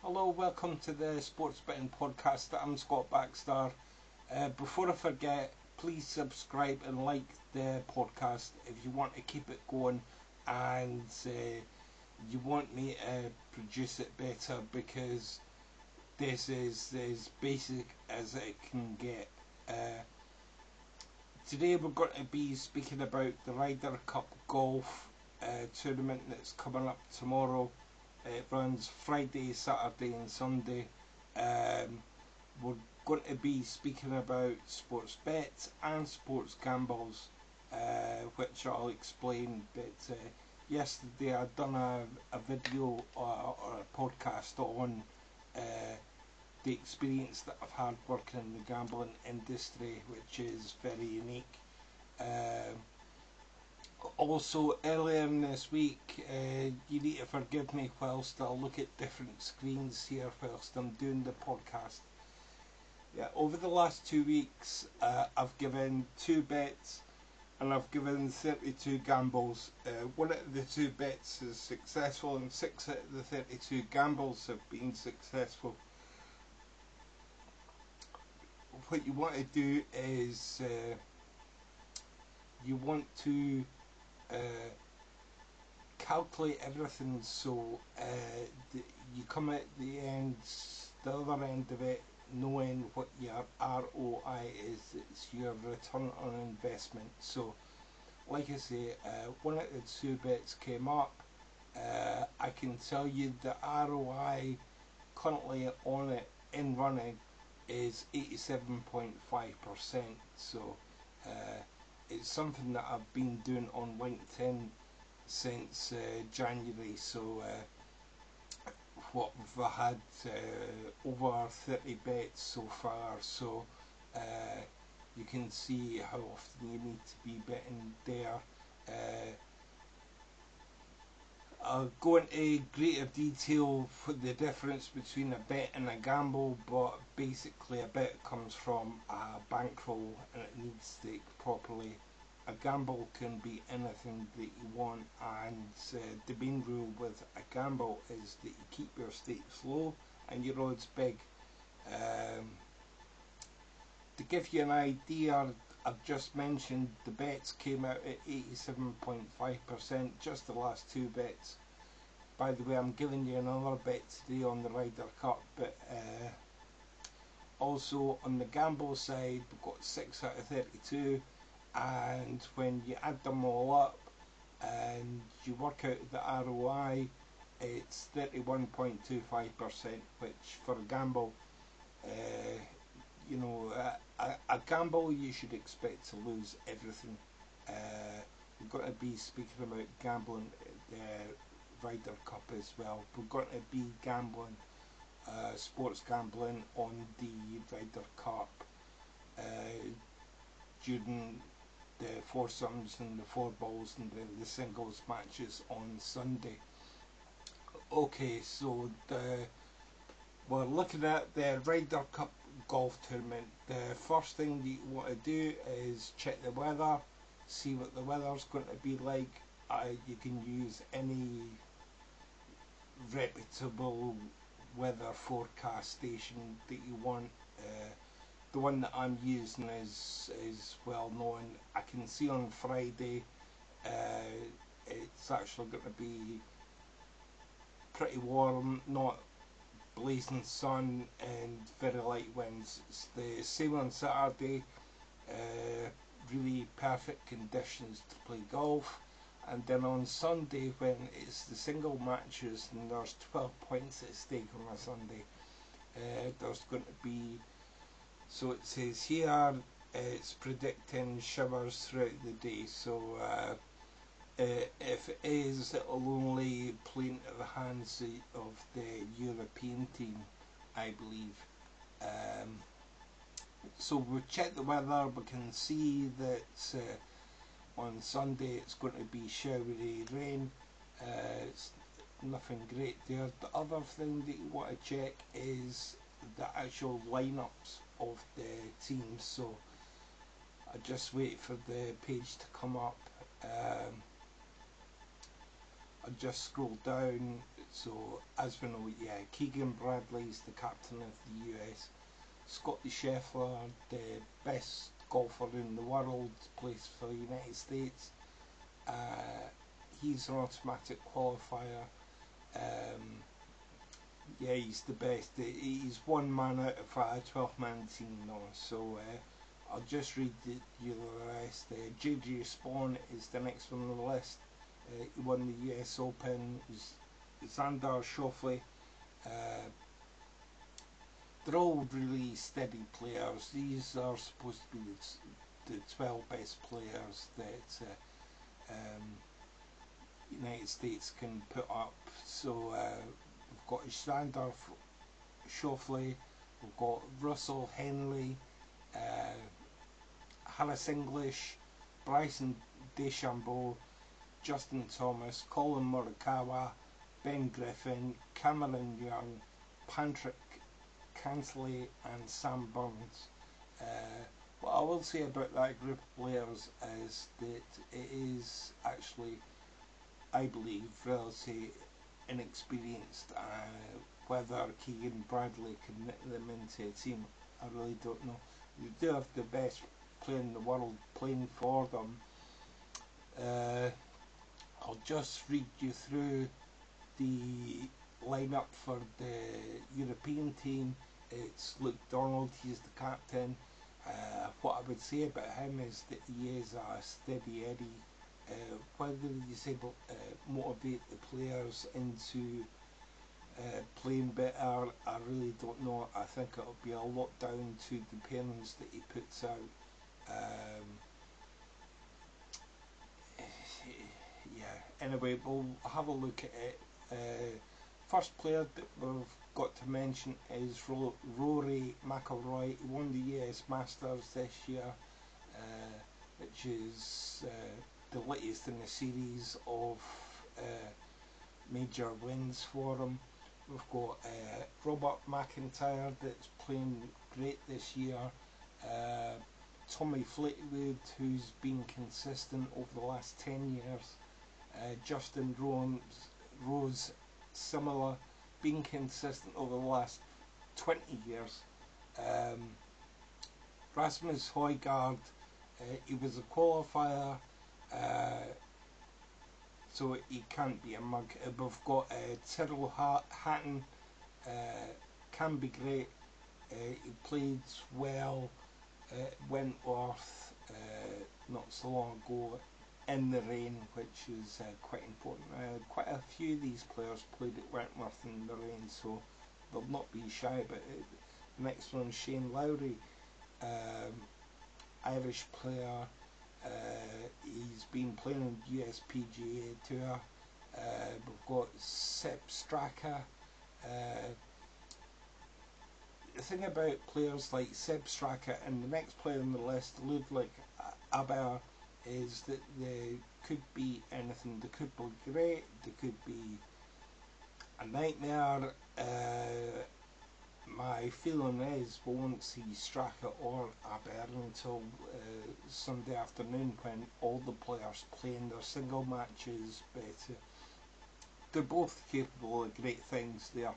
Hello, welcome to the Sports Betting Podcast. I'm Scott Baxter. Before I forget, please subscribe and like the podcast if you want to keep it going and you want me to produce it better, because this is as basic as it can get. Today we're going to be speaking about the Ryder Cup Golf tournament that's coming up tomorrow. It runs Friday, Saturday and Sunday. We're going to be speaking about sports bets and sports gambles, which I'll explain. But yesterday I'd done a video or a podcast on the experience that I've had working in the gambling industry, which is very unique. Also, earlier in this week, you need to forgive me whilst I look at different screens here whilst I'm doing the podcast. Over the last 2 weeks, I've given 2 bets and I've given 32 gambles. One of the 2 bets is successful and 6 out of the 32 gambles have been successful. What you want to do is you want to calculate everything, so you come at the other end of it knowing what your ROI is. It's your return on investment. So like I say, one of the 2 bets came up. I can tell you the ROI currently on it in running is 87.5%. so it's something that I've been doing on LinkedIn since January. So what we've had over 30 bets so far, so you can see how often you need to be betting there. I'll go into greater detail for the difference between a bet and a gamble, but basically a bet comes from a bankroll and it needs staked properly. A gamble can be anything that you want, and the main rule with a gamble is that you keep your stakes low and your odds big. To give you an idea, I've just mentioned the bets came out at 87.5%, just the last 2 bets. By the way, I'm giving you another bet today on the Ryder Cup, but also on the gamble side we've got 6 out of 32, and when you add them all up and you work out the ROI, it's 31.25%, which for a gamble, a gamble you should expect to lose everything. We're going to be speaking about gambling at the Ryder Cup as well. We're going to be gambling, sports gambling on the Ryder Cup during the foursomes and the fourballs and then the singles matches on Sunday. Okay, so we're looking at the Ryder Cup Golf Tournament. The first thing that you want to do is check the weather, see what the weather's going to be like. You can use any reputable weather forecast station that you want. The one that I'm using is well known. I can see on Friday it's actually going to be pretty warm, not blazing sun and very light winds. It's the same on Saturday, really perfect conditions to play golf. And then on Sunday, when it's the single matches and there's 12 points at stake on a Sunday, there's going to be, so it says here, it's predicting showers throughout the day. So if it is, it'll only play into the hands of the European team, I believe. So we check the weather, we can see that on Sunday it's going to be showery rain. It's nothing great there. The other thing that you want to check is the actual lineups of the teams. So I just wait for the page to come up. I just scroll down, So as we know, yeah, Keegan Bradley's the captain of the US. Scotty Scheffler, the best golfer in the world, plays for the United States. He's an automatic qualifier. Yeah, he's the best. He's one man out of a 12-man team now. So I'll just read you the rest. JJ Spawn is the next one on the list. He won the US Open. Xander Schauffele. They're all really steady players. These are supposed to be the 12 best players that United States can put up. So we've got Xander Schauffele, we've got Russell Henley, Harris English, Bryson DeChambeau, Justin Thomas, Colin Morikawa, Ben Griffin, Cameron Young, Patrick Cantley and Sam Burns. What I will say about that group of players is that it is actually, I believe, relatively inexperienced. Whether Keegan Bradley can knit them into a team, I really don't know. You do have the best player in the world playing for them. I'll just read you through the lineup for the European team. It's Luke Donald, he's the captain. What I would say about him is that he is a steady Eddie. Whether he's able to motivate the players into playing better, I really don't know. I think it'll be a lot down to the pairings that he puts out. Yeah, anyway, we'll have a look at it. First player that we've got to mention is Rory McIlroy. He won the US Masters this year, which is the latest in a series of major wins for him. We've got Robert McIntyre that's playing great this year. Tommy Fleetwood, who's been consistent over the last 10 years. Justin Rose, similar, being consistent over the last 20 years. Rasmus Højgaard, he was a qualifier, so he can't be a mug. We've got Tyrrell Hatton, can be great. He played well at Wentworth not so long ago in the rain, which is quite important. Quite a few of these players played at Wentworth in the rain, so they'll not be shy about it. The next one is Shane Lowry, Irish player. He's been playing on the USPGA Tour. We've got Sepp Straka. The thing about players like Sepp Straka and the next player on the list, Ludwig Aber, is that they could be anything. They could be great, they could be a nightmare. My feeling is we won't see Straka or Aber until Sunday afternoon, when all the players play in their single matches, but they're both capable of great things there.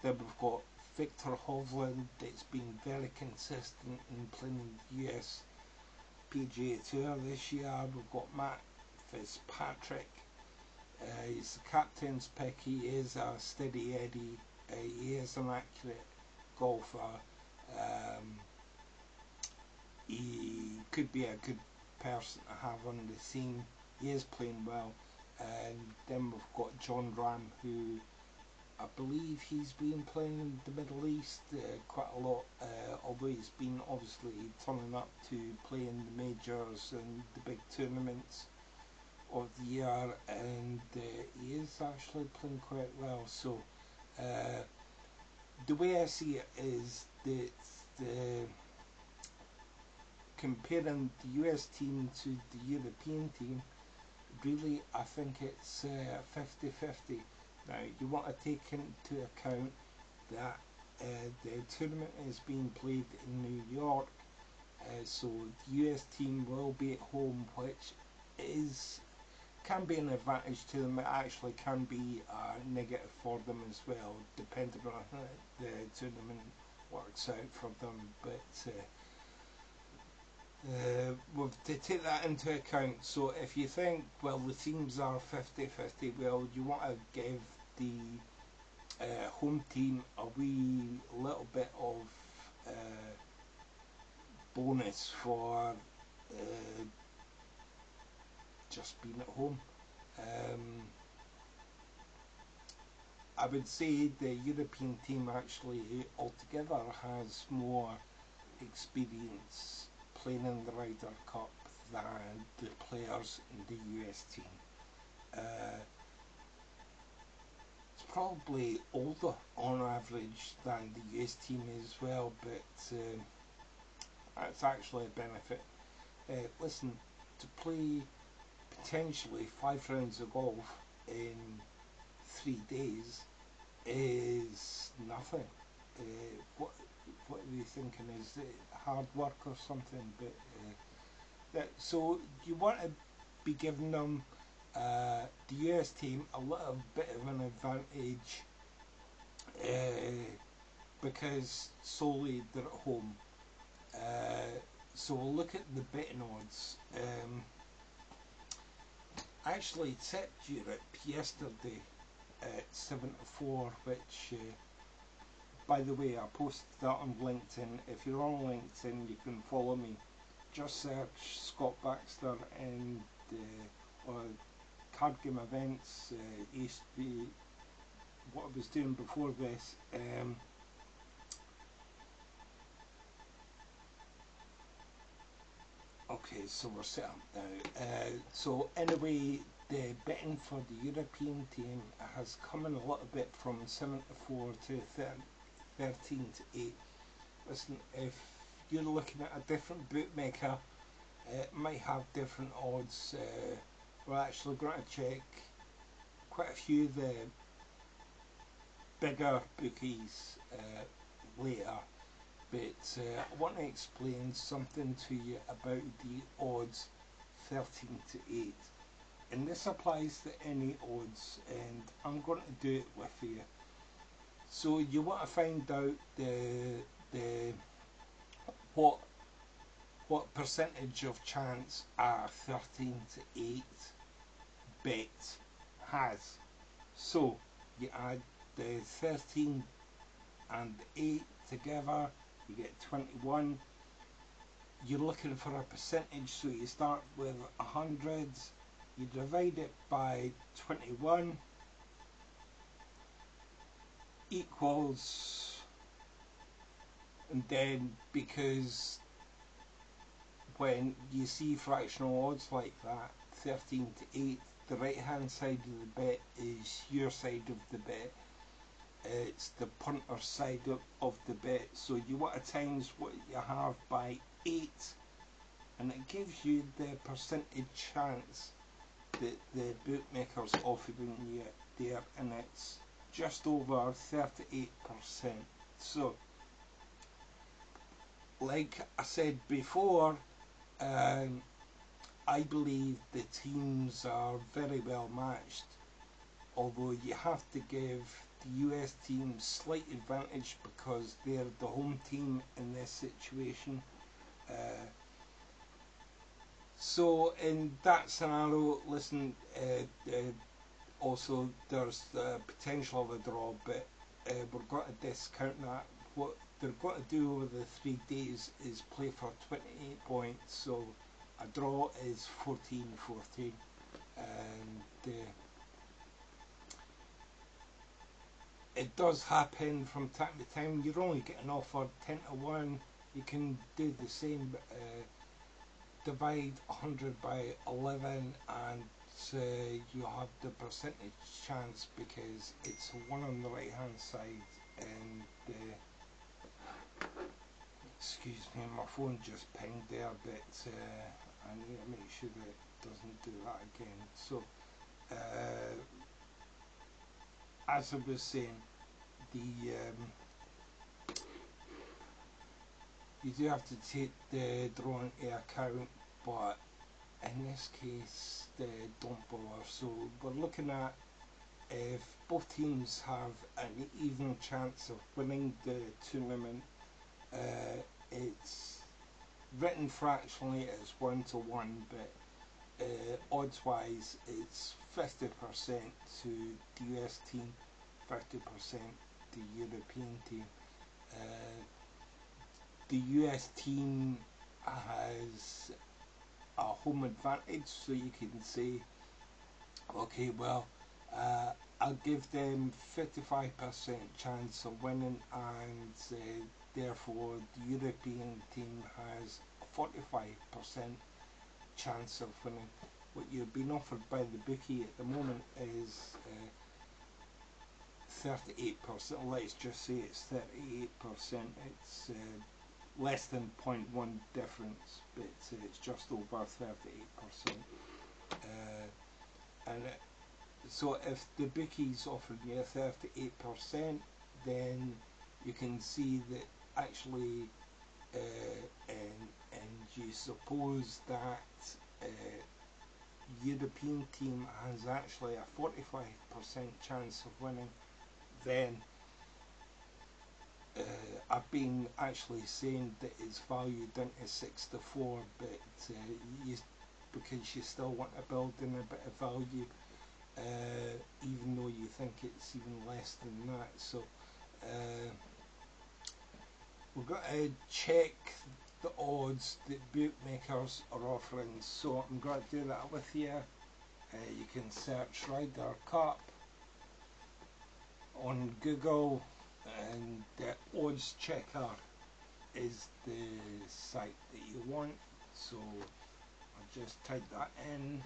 Then we've got Victor Hovland, that's been very consistent in playing the US PGA Tour this year. We've got Matt Fitzpatrick, he's the captain's pick. He is a steady Eddie, he is an accurate golfer. He could be a good person to have on the team. He is playing well. And then we've got John Ram, who I believe he's been playing in the Middle East quite a lot, although he's been obviously turning up to play in the majors and the big tournaments of the year, and he is actually playing quite well. So the way I see it is that comparing the US team to the European team, really I think it's 50-50. Now you want to take into account that the tournament is being played in New York, so the US team will be at home, which is can be an advantage to them. It actually can be a negative for them as well, depending on how the tournament works out for them. But we've to take that into account. So if you think, well, the teams are 50-50, well, you want to give the home team a wee little bit of bonus for just being at home. I would say the European team actually altogether has more experience playing in the Ryder Cup than the players in the US team. It's probably older on average than the US team as well, but that's actually a benefit. Listen, to play potentially 5 rounds of golf in 3 days is nothing. What are you thinking? Is it hard work or something? But so you want to be giving them the US team a little bit of an advantage because solely they're at home. So we'll look at the betting odds. I actually tipped Europe yesterday at 7-4, which by the way, I posted that on LinkedIn. If you're on LinkedIn, you can follow me. Just search Scott Baxter and card game events. Used to be what I was doing before this. Okay, so we're set up now. So anyway, the betting for the European team has come in a little bit from 7-4 to 13-8. Listen, if you're looking at a different bookmaker, it might have different odds. We're actually going to check quite a few of the bigger bookies later. But I want to explain something to you about the odds 13-8, and this applies to any odds, and I'm going to do it with you. So you want to find out the what percentage of chance a 13-8 bet has. So you add the 13 and 8 together, you get 21. You're looking for a percentage, so you start with 100, you divide it by 21 equals, and then because when you see fractional odds like that, 13-8, the right hand side of the bet is your side of the bet. It's the punter side of the bet, so you want to times what you have by 8, and it gives you the percentage chance that the bookmaker's offering you there, and it's just over 38%. So like I said before, I believe the teams are very well matched, although you have to give the US team slight advantage because they're the home team in this situation. So in that scenario, listen, also there's the potential of a draw, but we're going to discount that. What they're going to do over the 3 days is play for 28 points, so a draw is 14-14, and it does happen from time to time. You're only getting offered 10-1. You can do the same, divide 100 by 11, and you have the percentage chance because it's 1 on the right hand side. And excuse me, my phone just pinged there, but I need to make sure that it doesn't do that again. So as I was saying, you do have to take the draw into account, but in this case, don't bother. So we're looking at if both teams have an even chance of winning the tournament. It's written fractionally as 1-1, but odds-wise, it's 50% to the US team, 50% the European team. The US team has a home advantage, so you can say, okay, well, I'll give them 55% chance of winning, and therefore the European team has a 45% chance of winning. What you're being offered by the bookie at the moment is 38%. Let's just say it's 38%. It's less than 0.1 difference, but it's just over 38%. So if the bookie's offering you 38%, then you can see that actually, and you suppose that European team has actually a 45% chance of winning, then I've been actually saying that it's valued into 6-4, but because you still want to build in a bit of value, even though you think it's even less than that. So we've got to check the odds that bookmakers are offering, so I'm going to do that with you. You can search Ryder Cup on Google, and the odds checker is the site that you want, so I'll just type that in,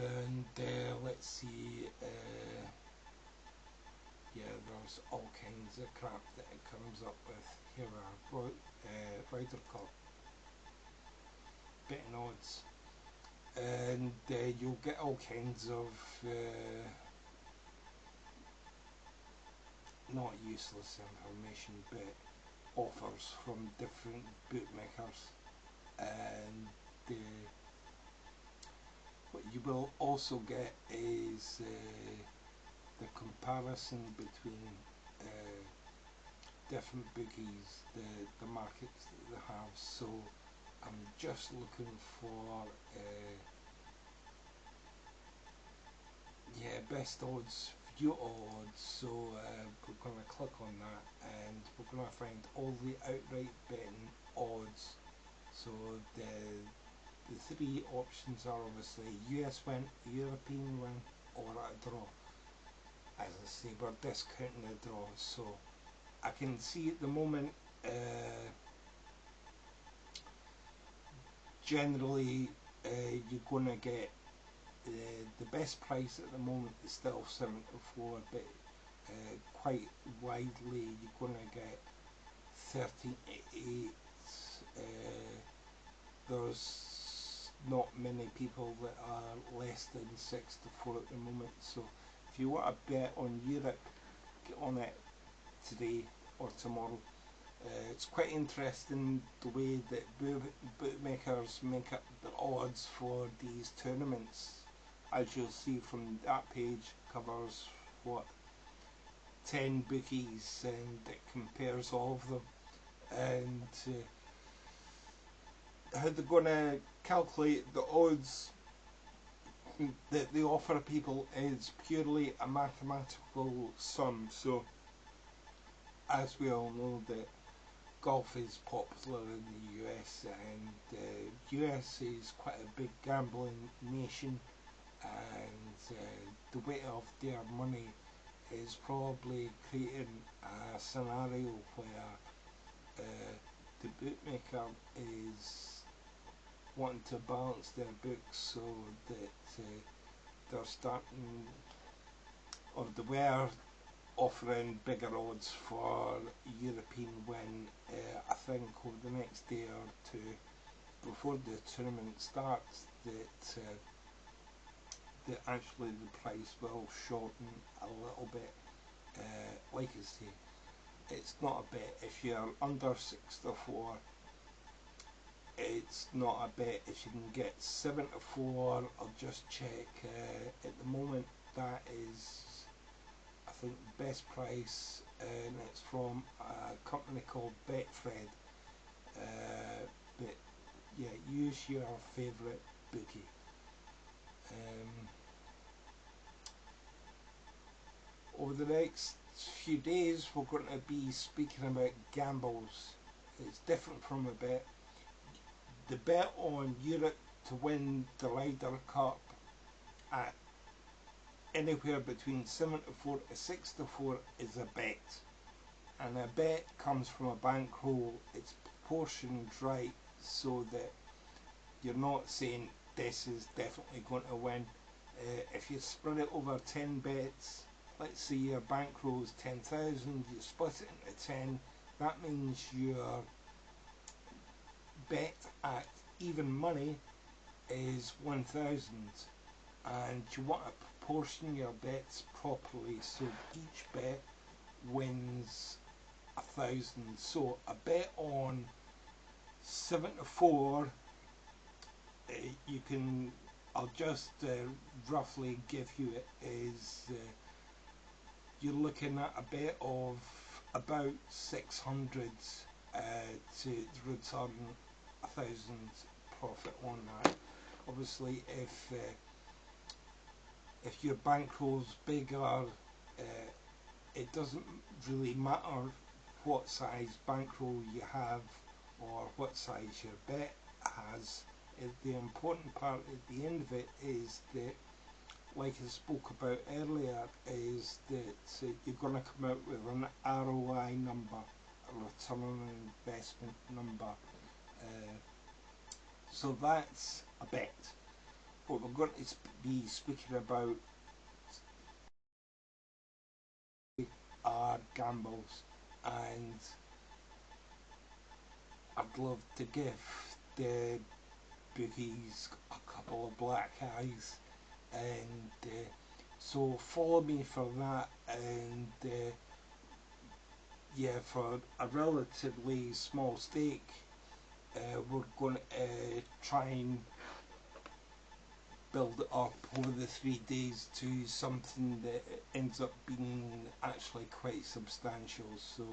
and let's see, yeah, there's all kinds of crap that it comes up with. Here are Ryder Cup betting odds, and you'll get all kinds of not useless information, but offers from different bookmakers, and what you will also get is the comparison between different bookies, the markets that they have. So I'm just looking for best odds, view odds. So we're going to click on that, and we're going to find all the outright betting odds. So the three options are obviously US win, European win, or a draw. As I say, we're discounting the draw, so I can see at the moment generally you're going to get the best price at the moment is still 74, but quite widely you're going to get 13.88. There's not many people that are less than 6-4 at the moment, so if you want to bet on Europe, get on it today or tomorrow. It's quite interesting the way that bookmakers make up the odds for these tournaments. As you'll see from that page, covers what, 10 bookies, and it compares all of them, and how they're going to calculate the odds that they offer people is purely a mathematical sum. So as we all know that golf is popular in the US, and US is quite a big gambling nation, and the weight of their money is probably creating a scenario where the bookmaker is wanting to balance their books, so that they're starting, or they were offering bigger odds for European win. I think over the next day or two before the tournament starts, that actually the price will shorten a little bit. Like I say, it's not a bet. If you're under 6-4, it's not a bet. If you can get 7 to 4, I'll just check. At the moment, that is, I think, the best price, and it's from a company called Betfred. But yeah, use your favourite bookie. Over the next few days, we're going to be speaking about gambles. It's different from a bet. The bet on Europe to win the Ryder Cup at anywhere between 7 to 4 to 6 to 4 is a bet. And a bet comes from a bankroll. It's proportioned right so that you're not saying this is definitely going to win. If you spread it over 10 bets, let's say your bankroll is 10,000, you split it into 10, that means your bet at even money is 1,000, and you want to proportion your bets properly so each bet wins 1,000. So a bet on 7 to 4, you can, I'll just roughly give you it, is you're looking at a bet of about 600 to return 1,000 profit on that. Obviously, if your bankroll's bigger, it doesn't really matter what size bankroll you have or what size your bet has. The important part at the end of it is that, like I spoke about earlier, is that you're going to come out with an ROI number, a return on investment number. So that's a bet. What we're going to be speaking about are gambles, and I'd love to give the bookies a couple of black eyes, and so follow me for that. And yeah, for a relatively small stake, we're going to try and build it up over the 3 days to something that ends up being actually quite substantial. So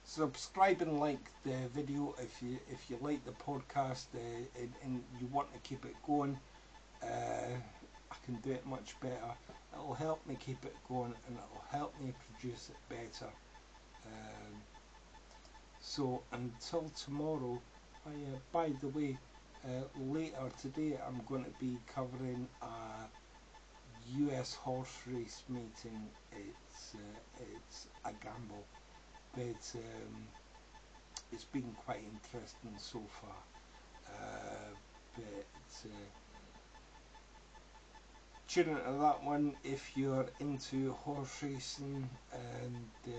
subscribe and like the video if you like the podcast, and you want to keep it going. I can do it much better. It'll help me keep it going, and it'll help me produce it better. So until tomorrow. By the way, later today I'm going to be covering a US horse race meeting. It's a gamble, but it's been quite interesting so far. But tune into that one if you're into horse racing, and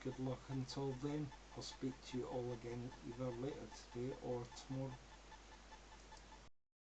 good luck until then. I'll speak to you all again either later today or tomorrow.